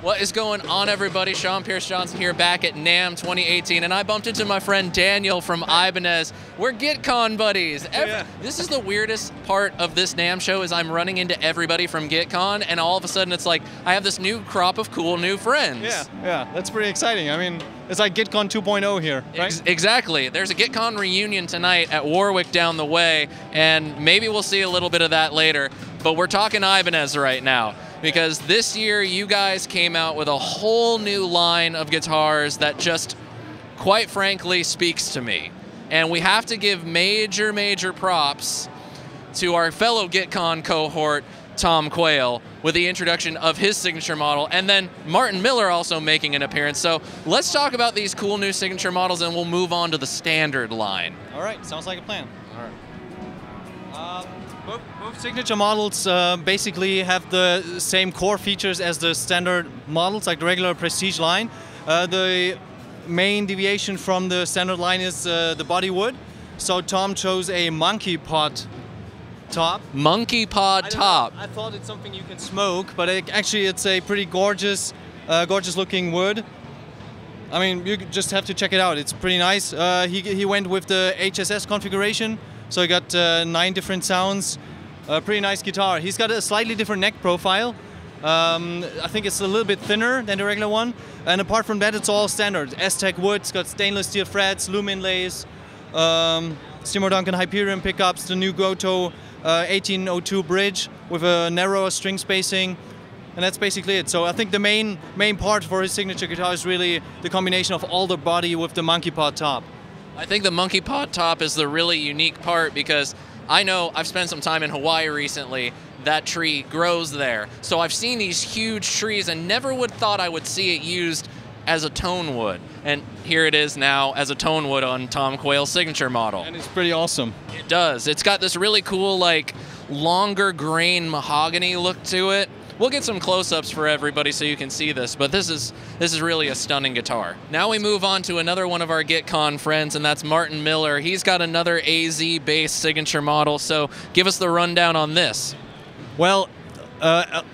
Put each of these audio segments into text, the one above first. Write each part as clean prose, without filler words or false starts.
What is going on, everybody? Sean Pierce Johnson here, back at NAMM 2018, and I bumped into my friend Daniel from Ibanez. We're GuitCon buddies. This is the weirdest part of this NAMM show, is I'm running into everybody from GuitCon, and all of a sudden it's like I have this new crop of cool new friends. Yeah, that's pretty exciting. I mean, it's like GuitCon 2.0 here, right? Exactly. There's a GuitCon reunion tonight at Warwick down the way, and maybe we'll see a little bit of that later. But we're talking Ibanez right now, because this year you guys came out with a whole new line of guitars that just, quite frankly, speaks to me. And we have to give major props to our fellow GuitCon cohort, Tom Quayle, with the introduction of his signature model, and then Martin Miller also making an appearance. So let's talk about these cool new signature models, and we'll move on to the standard line. All right, sounds like a plan. All right. Both signature models basically have the same core features as the standard models, like the regular Prestige line. The main deviation from the standard line is the body wood. So Tom chose a monkey pod top. Monkey pod top. I thought it's something you can smoke, but actually it's a pretty gorgeous looking wood. I mean, you just have to check it out. It's pretty nice. He went with the HSS configuration. So he got 9 different sounds, pretty nice guitar. He's got a slightly different neck profile. I think it's a little bit thinner than the regular one. And apart from that, it's all standard. Aztec wood, it's got stainless steel frets, loom inlays, Seymour Duncan Hyperion pickups, the new Goto 1802 bridge with a narrower string spacing. And that's basically it. So I think the main part for his signature guitar is really the combination of all the body with the monkey pod top. I think the monkey pod top is the really unique part, because I know I've spent some time in Hawaii recently. That tree grows there. So I've seen these huge trees and never would thought I would see it used as a tone wood. And here it is now as a tone wood on Tom Quayle's signature model. And it's pretty awesome. It does. It's got this really cool, like, longer grain mahogany look to it. We'll get some close-ups for everybody so you can see this, but this is really a stunning guitar. Now we move on to another one of our GuitCon friends, and that's Martin Miller. He's got another AZ-based signature model, so give us the rundown on this. Well,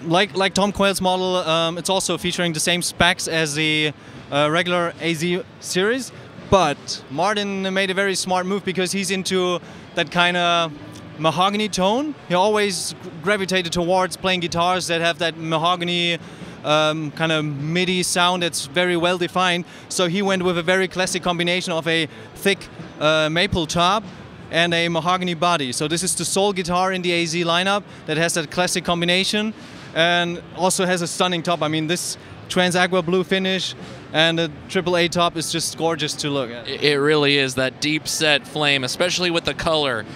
like Tom Quayle's model, it's also featuring the same specs as the regular AZ series, but Martin made a very smart move because he's into that kind of mahogany tone. He always gravitated towards playing guitars that have that mahogany kind of MIDI sound that's very well defined. So he went with a very classic combination of a thick maple top and a mahogany body. So this is the sole guitar in the AZ lineup that has that classic combination and also has a stunning top. I mean, this trans aqua blue finish and the AAA top is just gorgeous to look at. It really is, that deep set flame, especially with the color.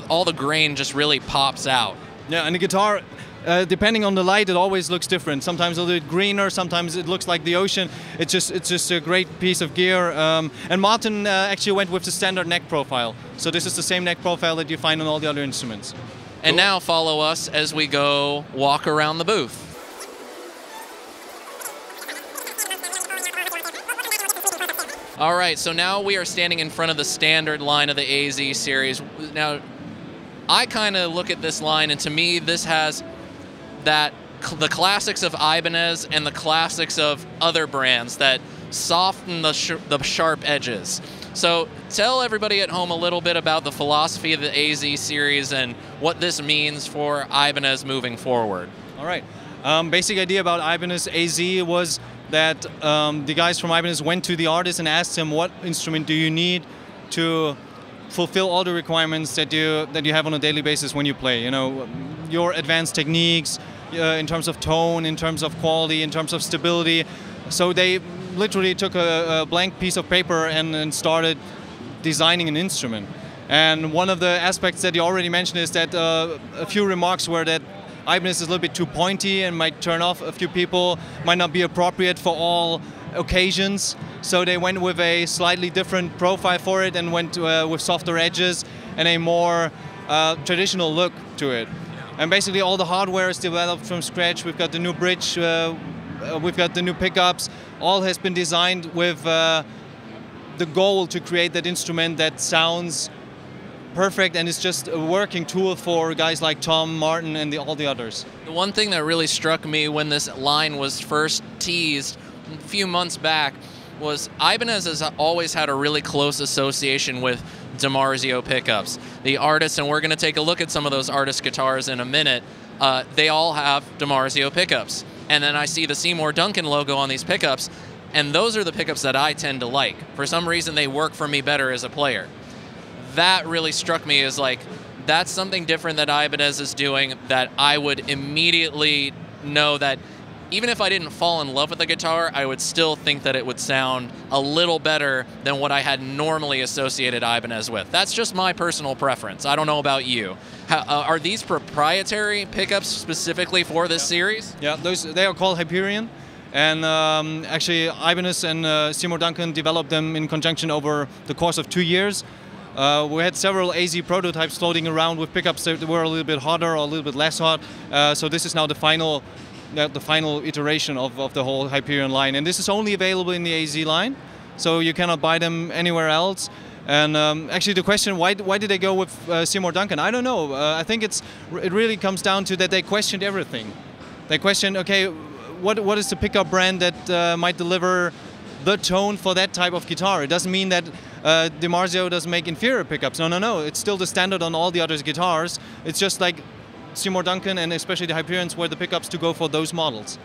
All the grain just really pops out. Yeah, and the guitar, depending on the light, it always looks different. Sometimes a little bit greener, sometimes it looks like the ocean. It's just a great piece of gear. And Martin actually went with the standard neck profile. So this is the same neck profile that you find on all the other instruments. And now follow us as we go walk around the booth. All right, so now we are standing in front of the standard line of the AZ series. Now, I kind of look at this line, and to me, this has the classics of Ibanez and the classics of other brands that soften the sharp edges. So tell everybody at home a little bit about the philosophy of the AZ series and what this means for Ibanez moving forward. All right. Basic idea about Ibanez AZ was that the guys from Ibanez went to the artist and asked him, what instrument do you need to fulfill all the requirements that you have on a daily basis when you play? You know, your advanced techniques in terms of tone, in terms of quality, in terms of stability. So they literally took a blank piece of paper and started designing an instrument. And one of the aspects that you already mentioned is that a few remarks were that Ibanez is a little bit too pointy and might turn off a few people, might not be appropriate for all occasions. So they went with a slightly different profile for it and went with softer edges and a more traditional look to it. And basically all the hardware is developed from scratch. We've got the new bridge, we've got the new pickups. All has been designed with the goal to create that instrument that sounds perfect, and it's just a working tool for guys like Tom, Martin, and all the others. The one thing that really struck me when this line was first teased a few months back was Ibanez has always had a really close association with Dimarzio Pickups. The artists, and we're going to take a look at some of those artist guitars in a minute, they all have Dimarzio Pickups. And then I see the Seymour Duncan logo on these pickups, and those are the pickups that I tend to like. For some reason, they work for me better as a player. That really struck me as like, that's something different that Ibanez is doing that I would immediately know that even if I didn't fall in love with the guitar, I would still think that it would sound a little better than what I had normally associated Ibanez with. That's just my personal preference. I don't know about you. Are these proprietary pickups specifically for this series? Yeah, they are called Hyperion. And actually, Ibanez and Seymour Duncan developed them in conjunction over the course of 2 years. We had several AZ prototypes floating around with pickups that were a little bit hotter or a little bit less hot. So this is now the final iteration of the whole Hyperion line. And this is only available in the AZ line, so you cannot buy them anywhere else. And actually the question, why did they go with Seymour Duncan? I don't know. I think it really comes down to that they questioned everything. They questioned, okay, what is the pickup brand that might deliver the tone for that type of guitar? It doesn't mean that Dimarzio doesn't make inferior pickups. No. It's still the standard on all the other guitars. It's just like Seymour Duncan and especially the Hyperions were the pickups to go for those models.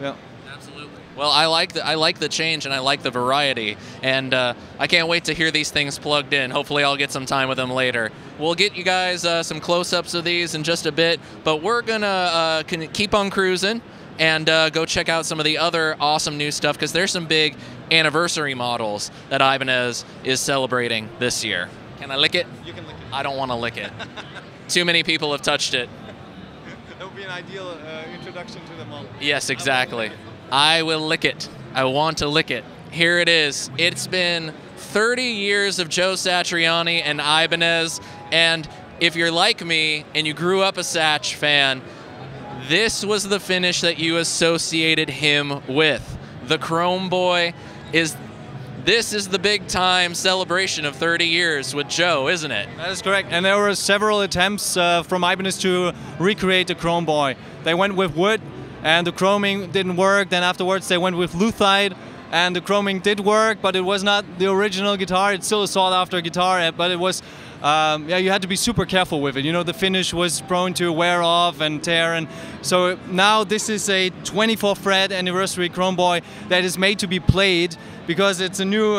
Yeah. Absolutely. Well, I like the change and I like the variety, and I can't wait to hear these things plugged in. Hopefully I'll get some time with them later. We'll get you guys some close-ups of these in just a bit, but we're gonna keep on cruising and go check out some of the other awesome new stuff, because there's some big anniversary models that Ibanez is celebrating this year. Can I lick it? You can lick it. I don't want to lick it. Too many people have touched it. That would be an ideal introduction to the model. Yes, exactly. I will lick it. I want to lick it. Here it is. It's been 30 years of Joe Satriani and Ibanez, and if you're like me and you grew up a Satch fan, this was the finish that you associated him with. The Chrome Boy this is the big time celebration of 30 years with Joe, isn't it? That is correct. And there were several attempts from Ibanez to recreate the Chrome Boy. They went with wood and the chroming didn't work. Then afterwards they went with lutite and the chroming did work, but it was not the original guitar. It's still a sought after guitar, but it was you had to be super careful with it. You know, the finish was prone to wear off and tear, and so now this is a 24 fret anniversary Chrome Boy that is made to be played because it's a new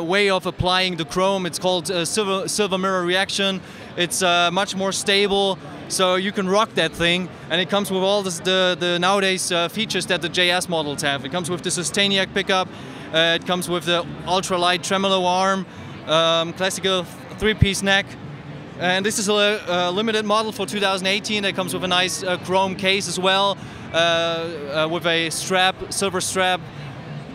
way of applying the chrome. It's called silver mirror reaction. It's much more stable, so you can rock that thing, and it comes with all the nowadays features that the JS models have. It comes with the Sustainiac pickup. It comes with the ultralight tremolo arm, classical 3-piece neck, and this is a limited model for 2018 that comes with a nice chrome case as well, with a strap, silver strap.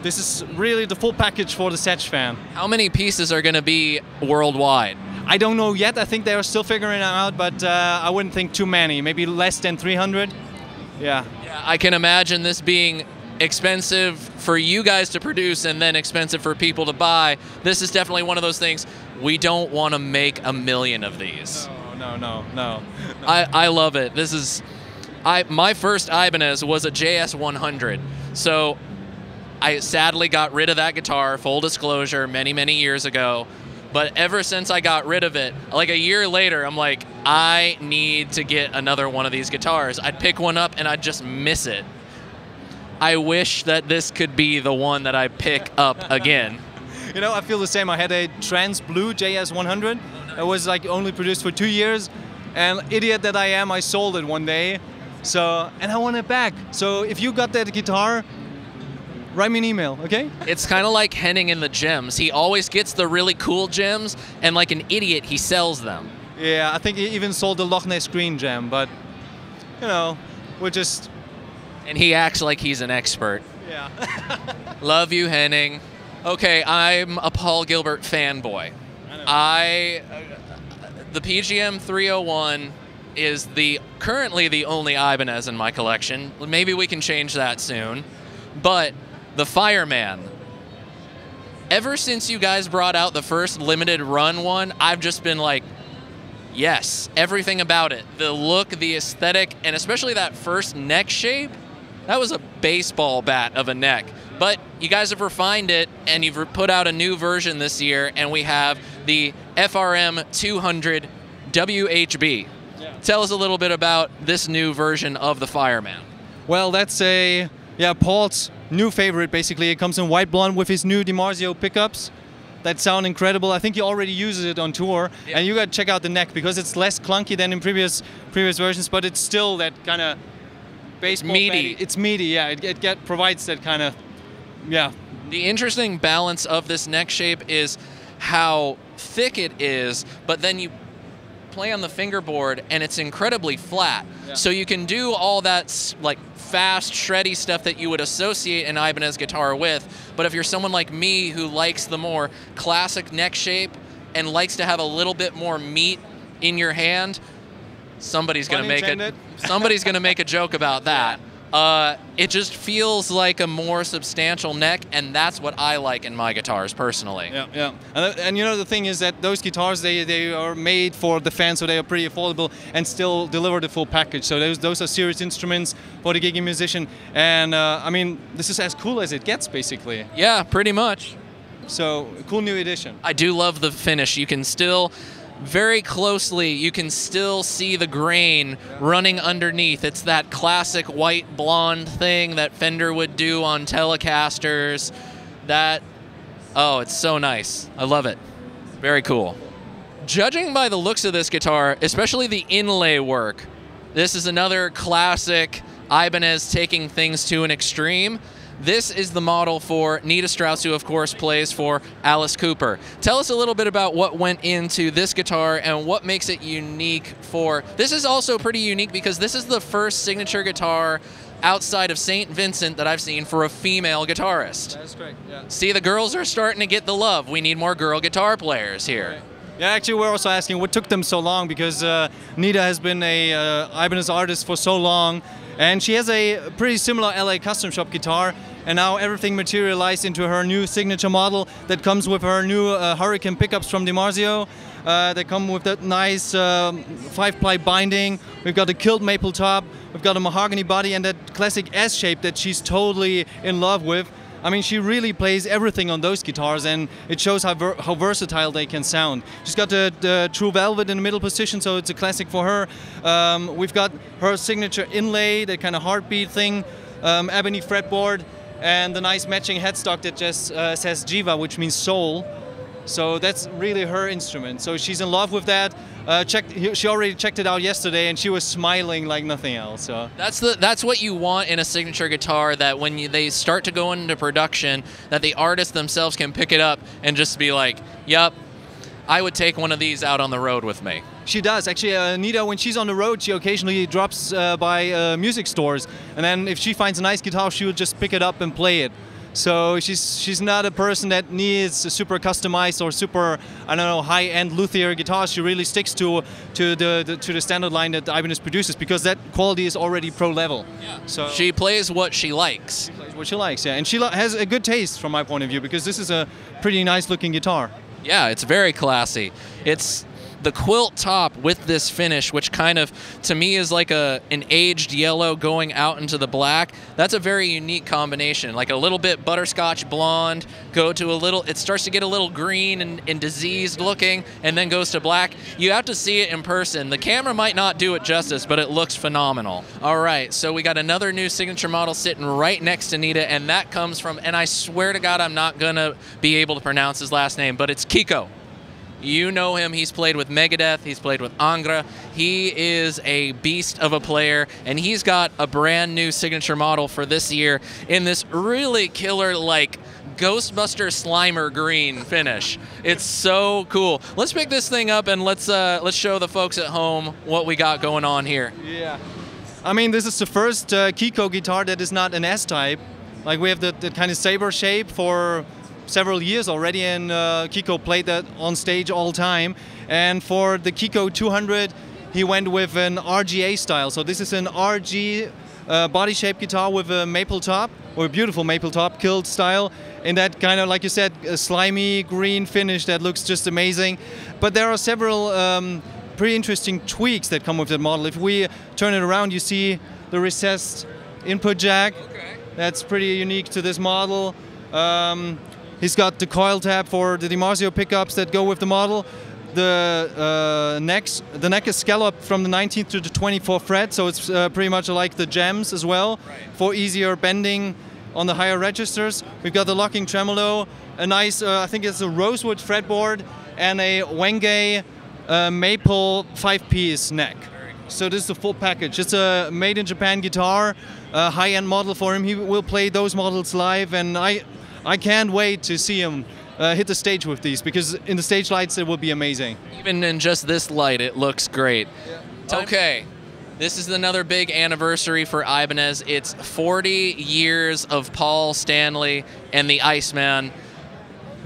This is really the full package for the Satch fan. How many pieces are going to be worldwide? I don't know yet. I think they are still figuring it out, but I wouldn't think too many. Maybe less than 300. Yeah. Yeah, I can imagine this being expensive for you guys to produce and then expensive for people to buy. This is definitely one of those things. We don't want to make a million of these. No. I love it. This is my first Ibanez was a JS 100. So I sadly got rid of that guitar, full disclosure, many years ago. But ever since I got rid of it, like a year later, I'm like, I need to get another one of these guitars. I'd pick one up and I'd just miss it. I wish that this could be the one that I pick up again. You know, I feel the same. I had a trans blue JS 100. It was like only produced for 2 years, and idiot that I am, I sold it one day. So, and I want it back. So if you got that guitar, write me an email, okay? It's kind of like Henning in the gems. He always gets the really cool gems, and like an idiot, he sells them. Yeah, I think he even sold the Loch Ness Green gem, but you know, we're just. And he acts like he's an expert. Yeah. Love you, Henning. Okay, I'm a Paul Gilbert fanboy. The PGM 301 is currently the only Ibanez in my collection. Maybe we can change that soon. But the Fireman, ever since you guys brought out the first limited run one, I've just been like, yes, everything about it. The look, the aesthetic, and especially that first neck shape, that was a baseball bat of a neck. But you guys have refined it, and you've put out a new version this year, and we have the FRM 200 WHB. Yeah. Tell us a little bit about this new version of the Fireman. Well, that's Paul's new favorite, basically. It comes in white blonde with his new Dimarzio Pickups that sound incredible. I think he already uses it on tour. Yeah. And you got to check out the neck, because it's less clunky than in previous versions, but it's still that kind of baseball meaty. It's meaty, yeah. It provides that kind of, yeah. The interesting balance of this neck shape is how thick it is, but then you play on the fingerboard and it's incredibly flat. Yeah. So you can do all that like fast, shreddy stuff that you would associate an Ibanez guitar with, but if you're someone like me who likes the more classic neck shape and likes to have a little bit more meat in your hand, somebody's going to make a joke about that. It just feels like a more substantial neck, and that's what I like in my guitars personally. Yeah, yeah. And you know, the thing is that those guitars, they are made for the fans, so they are pretty affordable and still deliver the full package. So those are serious instruments for the gigging musician, and I mean, this is as cool as it gets, basically. Yeah, pretty much. So, cool new edition. I do love the finish. You can still very closely, you can still see the grain running underneath. It's that classic white blonde thing that Fender would do on Telecasters. Oh, it's so nice. I love it. Very cool. Judging by the looks of this guitar, especially the inlay work, this is another classic Ibanez taking things to an extreme. This is the model for Nita Strauss, who of course plays for Alice Cooper. Tell us a little bit about what went into this guitar and what makes it unique for... This is also pretty unique because this is the first signature guitar outside of St. Vincent that I've seen for a female guitarist. That's correct, yeah. See, the girls are starting to get the love. We need more girl guitar players here. Right. Yeah, actually, we're also asking what took them so long, because Nita has been a Ibanez artist for so long, and she has a pretty similar LA custom shop guitar, and now everything materialized into her new signature model that comes with her new Hurricane pickups from Dimarzio. They come with that nice 5-ply binding. We've got a killed maple top, we've got a mahogany body, and that classic S shape that she's totally in love with. I mean, she really plays everything on those guitars, and it shows how versatile they can sound. She's got the true velvet in the middle position, so it's a classic for her. We've got her signature inlay, that kind of heartbeat thing, ebony fretboard, and the nice matching headstock that just says Jiva, which means soul. So that's really her instrument. So she's in love with that. She already checked it out yesterday, and she was smiling like nothing else. So that's what you want in a signature guitar. That when they start to go into production, that the artists themselves can pick it up and just be like, "Yup, I would take one of these out on the road with me." She does. Actually, Nita, when she's on the road, she occasionally drops by music stores, and then if she finds a nice guitar, she will just pick it up and play it. So she's not a person that needs a super customized or super, I don't know, high-end luthier guitars. She really sticks to the standard line that Ibanez produces, because that quality is already pro level. Yeah. So she plays what she likes. She plays what she likes, yeah. And she has a good taste from my point of view, because this is a pretty nice looking guitar. Yeah, it's very classy. It's the quilt top with this finish, which kind of, to me, is like an aged yellow going out into the black. That's a very unique combination. Like a little bit butterscotch blonde, go to a little, it starts to get a little green and diseased looking, and then goes to black. You have to see it in person. The camera might not do it justice, but it looks phenomenal. All right, so we got another new signature model sitting right next to Nita, and that comes from, and I swear to God I'm not gonna be able to pronounce his last name, but it's Kiko. You know him, he's played with Megadeth, he's played with Angra. He is a beast of a player, and he's got a brand new signature model for this year in this really killer, like, Ghostbuster Slimer green finish. It's so cool. Let's pick this thing up and let's show the folks at home what we got going on here. Yeah. I mean, this is the first Kiko guitar that is not an S-type. Like, we have the kind of saber shape for several years already, and Kiko played that on stage all the time. And for the Kiko 200, he went with an RGA style. So this is an RG body shape guitar with a maple top, or a beautiful maple top kilt style in that kind of, like you said, a slimy green finish that looks just amazing. But there are several pretty interesting tweaks that come with that model. If we turn it around, you see the recessed input jack. Okay. That's pretty unique to this model. He's got the coil tab for the Dimarzio pickups that go with the model. The neck is scalloped from the 19th to the 24th fret, so it's pretty much like the gems as well, for easier bending on the higher registers. We've got the locking tremolo, a nice, I think it's a rosewood fretboard, and a Wenge maple 5-piece neck. So this is the full package. It's a made in Japan guitar, a high-end model for him. He will play those models live, and I can't wait to see him hit the stage with these, because in the stage lights it will be amazing. Even in just this light, it looks great. Yeah. Okay, this is another big anniversary for Ibanez. It's 40 years of Paul Stanley and the Iceman.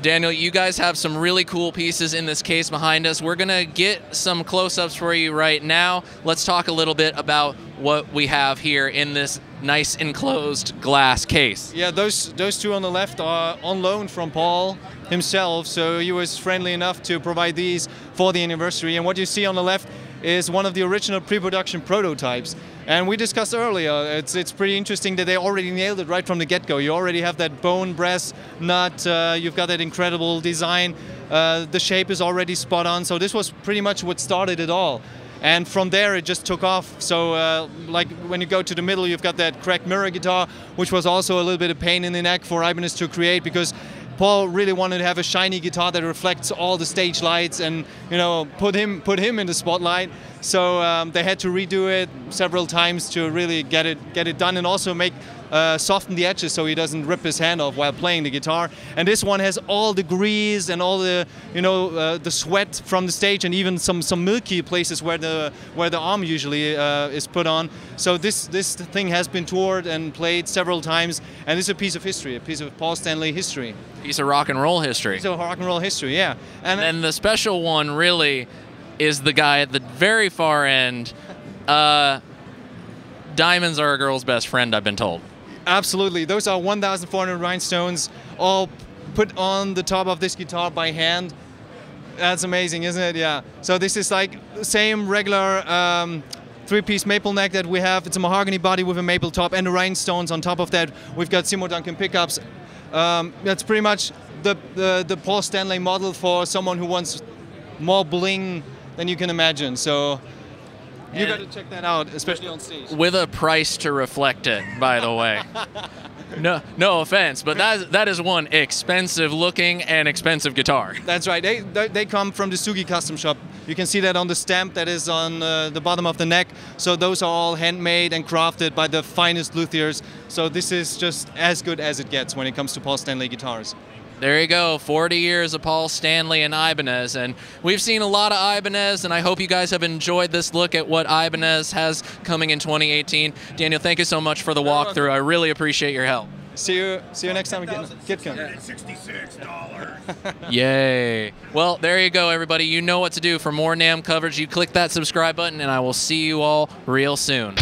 Daniel, you guys have some really cool pieces in this case behind us. We're gonna get some close-ups for you right now. Let's talk a little bit about what we have here in this nice enclosed glass case. Yeah, those two on the left are on loan from Paul himself, so he was friendly enough to provide these for the anniversary. And what you see on the left is one of the original pre-production prototypes. And we discussed earlier, it's pretty interesting that they already nailed it right from the get-go. You already have that bone brass nut, you've got that incredible design, the shape is already spot on, so this was pretty much what started it all. And from there it just took off. So like when you go to the middle, you've got that cracked mirror guitar, which was also a little bit of pain in the neck for Ibanez to create, because Paul really wanted to have a shiny guitar that reflects all the stage lights and, you know, put him in the spotlight. So they had to redo it several times to really get it done, and also make soften the edges so he doesn't rip his hand off while playing the guitar. And this one has all the grease and all the, you know, the sweat from the stage, and even some milky places where the arm usually is put on. So this thing has been toured and played several times, and it's a piece of history, a piece of Paul Stanley history. Piece of rock and roll history. Piece of rock and roll history, yeah. And then the special one really is the guy at the very far end. Diamonds are a girl's best friend, I've been told. Absolutely. Those are 1,400 rhinestones, all put on the top of this guitar by hand. That's amazing, isn't it? Yeah. So this is like the same regular 3-piece maple neck that we have. It's a mahogany body with a maple top and the rhinestones on top of that. We've got Seymour Duncan pickups. That's pretty much the Paul Stanley model for someone who wants more bling than you can imagine. So you got to check that out, especially on stage. With a price to reflect it, by the way. No offense, but that is one expensive looking and expensive guitar. That's right. They come from the Sugi custom shop. You can see that on the stamp that is on the bottom of the neck. So those are all handmade and crafted by the finest luthiers. So this is just as good as it gets when it comes to Paul Stanley guitars. There you go, 40 years of Paul Stanley and Ibanez. And we've seen a lot of Ibanez, and I hope you guys have enjoyed this look at what Ibanez has coming in 2018. Daniel, thank you so much for the walkthrough. I really appreciate your help. See you next time again. GuitCon. $66. Yay. Well, there you go, everybody. You know what to do. For more NAMM coverage, you click that subscribe button, and I will see you all real soon.